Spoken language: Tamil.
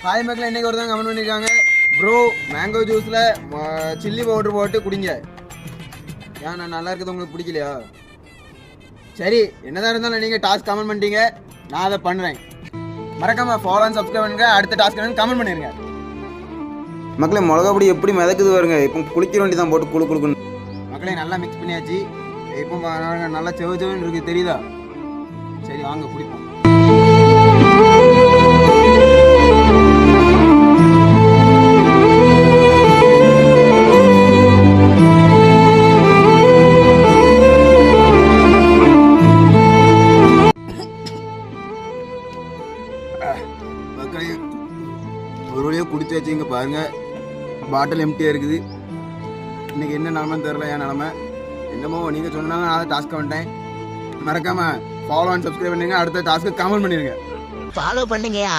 ஹாய் மக்கள், இன்னைக்கு ஒருத்தவங்க கமெண்ட் பண்ணியிருக்காங்க, ப்ரோ மேங்கோ ஜூஸில் சில்லி பவுடர் போட்டு குடிங்க. ஏன் நான் நல்லா இருக்குது உங்களுக்கு பிடிக்கலையா? சரி, என்னதான் இருந்தாலும் நீங்கள் டாஸ்க் கமெண்ட் பண்ணிட்டீங்க, நான் அதை பண்ணுறேன். மறக்காம ஃபாலோ அண்ட் சப்ஸ்கிரைப் பண்ணுங்க. அடுத்த டாஸ்க் கமெண்ட் பண்ணிடுங்க. மக்களே, மிளகா பொடி எப்படி மிதக்குது வருங்க. இப்போ குளிக்கிற வேண்டி தான் போட்டு குளுக்குன்னு. மக்களே, நல்லா மிக்ஸ் பண்ணியாச்சு. இப்போ நல்லா செவன்னு இருக்குது, தெரியுதா? சரி, வாங்க குடிப்போம். மக்களே, ஒரு வழியாக குடிச்சாச்சு. இங்கே பாருங்க, பாட்டில் எம்டியாக இருக்குது. இன்னைக்கு என்ன நிலமைன்னு தெரில. என் நிலமை என்னமோ நீங்கள் சொன்னாங்க, நான் டாஸ்க் வந்துட்டேன். மறக்காம ஃபாலோ அண்ட் சப்ஸ்கிரைப் பண்ணுங்க. அடுத்த டாஸ்க்கு கமெண்ட் பண்ணிடுங்க. ஃபாலோ பண்ணுங்கயா.